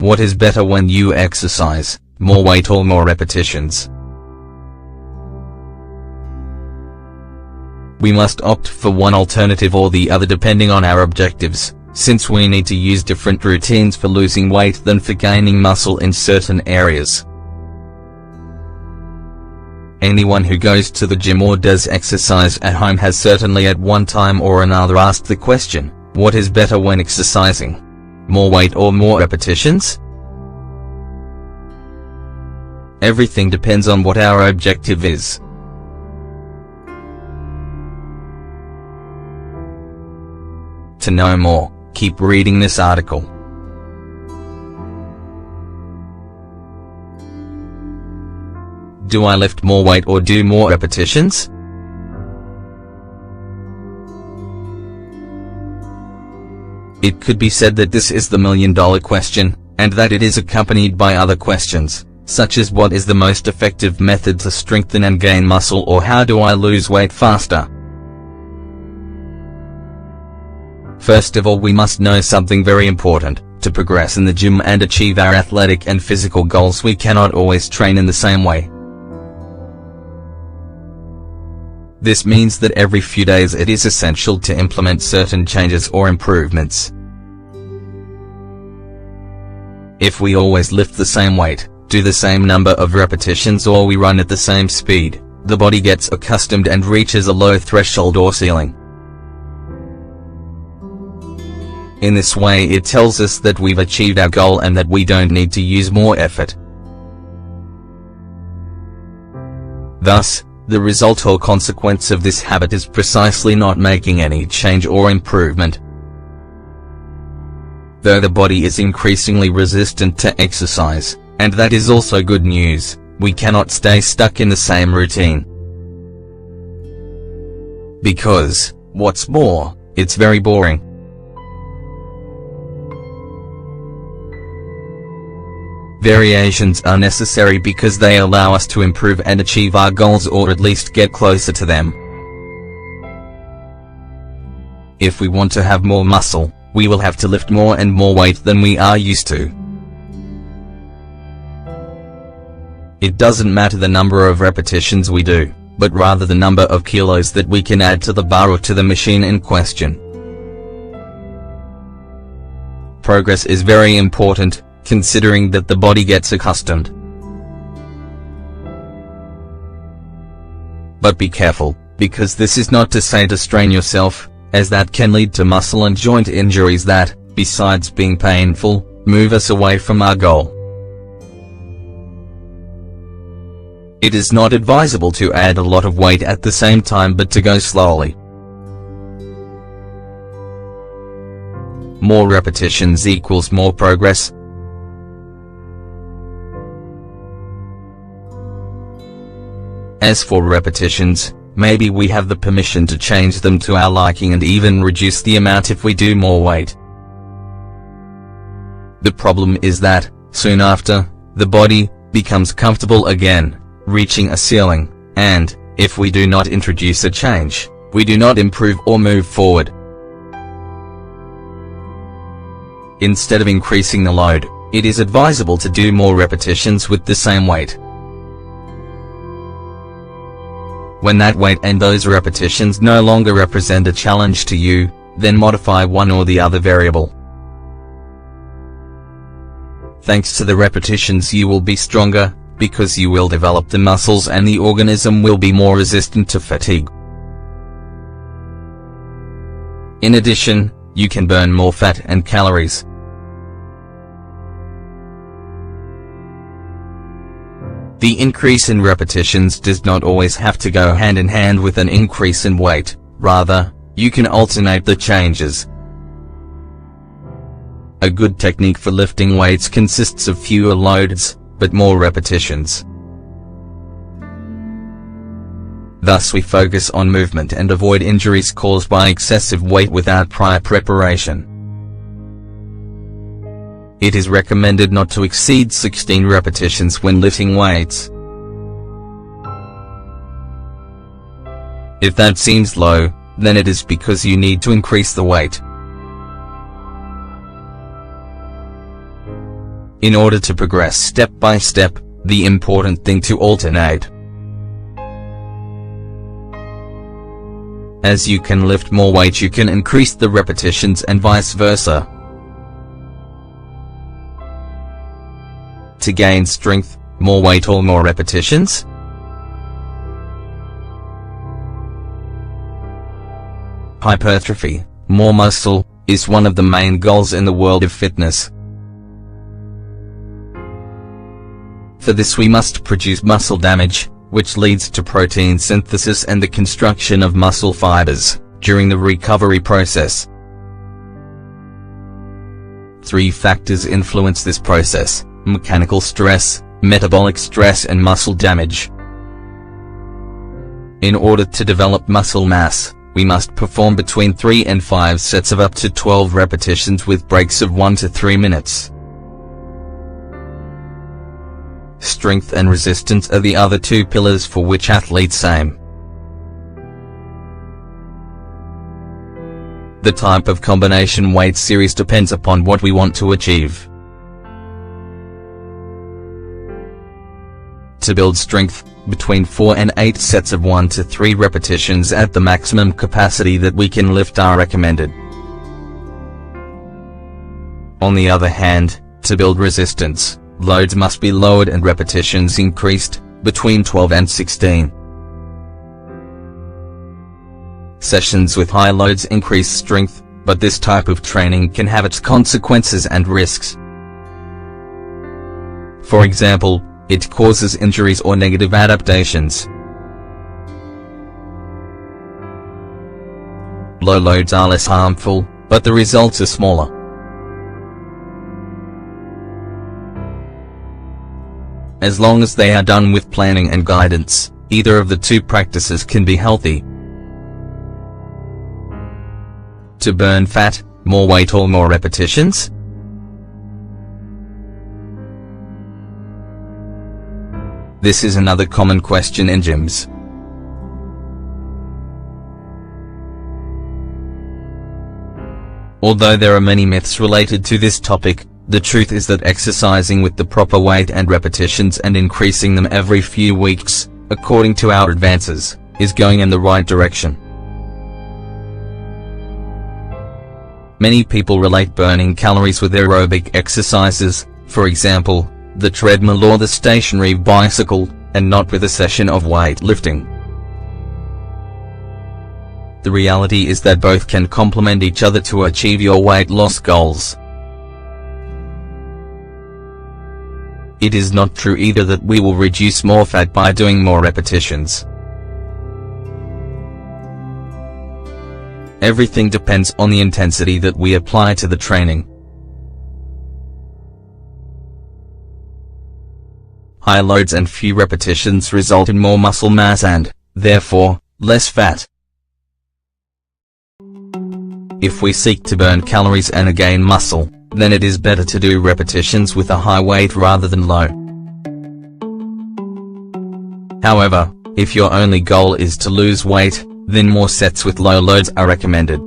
What is better when you exercise, more weight or more repetitions? We must opt for one alternative or the other depending on our objectives, since we need to use different routines for losing weight than for gaining muscle in certain areas. Anyone who goes to the gym or does exercise at home has certainly at one time or another asked the question, what is better when exercising? More weight or more repetitions? Everything depends on what our objective is. To know more, keep reading this article. Do I lift more weight or do more repetitions? It could be said that this is the million-dollar question, and that it is accompanied by other questions, such as what is the most effective method to strengthen and gain muscle, or how do I lose weight faster? First of all, we must know something very important. To progress in the gym and achieve our athletic and physical goals, we cannot always train in the same way. This means that every few days it is essential to implement certain changes or improvements. If we always lift the same weight, do the same number of repetitions, or we run at the same speed, the body gets accustomed and reaches a low threshold or ceiling. In this way it tells us that we've achieved our goal and that we don't need to use more effort. Thus, the result or consequence of this habit is precisely not making any change or improvement. Though the body is increasingly resistant to exercise, and that is also good news, we cannot stay stuck in the same routine. Because, what's more, it's very boring. Variations are necessary because they allow us to improve and achieve our goals, or at least get closer to them. If we want to have more muscle, we will have to lift more and more weight than we are used to. It doesn't matter the number of repetitions we do, but rather the number of kilos that we can add to the bar or to the machine in question. Progress is very important, considering that the body gets accustomed. But be careful, because this is not to say to strain yourself, as that can lead to muscle and joint injuries that, besides being painful, move us away from our goal. It is not advisable to add a lot of weight at the same time, but to go slowly. More repetitions equals more progress. As for repetitions, maybe we have the permission to change them to our liking and even reduce the amount if we do more weight. The problem is that, soon after, the body becomes comfortable again, reaching a ceiling, and, if we do not introduce a change, we do not improve or move forward. Instead of increasing the load, it is advisable to do more repetitions with the same weight. When that weight and those repetitions no longer represent a challenge to you, then modify one or the other variable. Thanks to the repetitions you will be stronger, because you will develop the muscles and the organism will be more resistant to fatigue. In addition, you can burn more fat and calories. The increase in repetitions does not always have to go hand in hand with an increase in weight, rather, you can alternate the changes. A good technique for lifting weights consists of fewer loads, but more repetitions. Thus we focus on movement and avoid injuries caused by excessive weight without prior preparation. It is recommended not to exceed 16 repetitions when lifting weights. If that seems low, then it is because you need to increase the weight. In order to progress step by step, the important thing to alternate. As you can lift more weight, you can increase the repetitions and vice versa. To gain strength, more weight or more repetitions? Hypertrophy, more muscle, is one of the main goals in the world of fitness. For this we must produce muscle damage, which leads to protein synthesis and the construction of muscle fibers, during the recovery process. 3 factors influence this process: mechanical stress, metabolic stress and muscle damage. In order to develop muscle mass, we must perform between 3 and 5 sets of up to 12 repetitions with breaks of 1 to 3 minutes. Strength and resistance are the other 2 pillars for which athletes aim. The type of combination weight series depends upon what we want to achieve. To build strength, between 4 and 8 sets of 1 to 3 repetitions at the maximum capacity that we can lift are recommended. On the other hand, to build resistance, loads must be lowered and repetitions increased, between 12 and 16. Sessions with high loads increase strength, but this type of training can have its consequences and risks. For example, it causes injuries or negative adaptations. Low loads are less harmful, but the results are smaller. As long as they are done with planning and guidance, either of the 2 practices can be healthy. To burn fat, more weight or more repetitions? This is another common question in gyms. Although there are many myths related to this topic, the truth is that exercising with the proper weight and repetitions and increasing them every few weeks, according to our advances, is going in the right direction. Many people relate burning calories with aerobic exercises, for example, the treadmill or the stationary bicycle, and not with a session of weightlifting. The reality is that both can complement each other to achieve your weight loss goals. It is not true either that we will reduce more fat by doing more repetitions. Everything depends on the intensity that we apply to the training. High loads and few repetitions result in more muscle mass and, therefore, less fat. If we seek to burn calories and gain muscle, then it is better to do repetitions with a high weight rather than low. However, if your only goal is to lose weight, then more sets with low loads are recommended.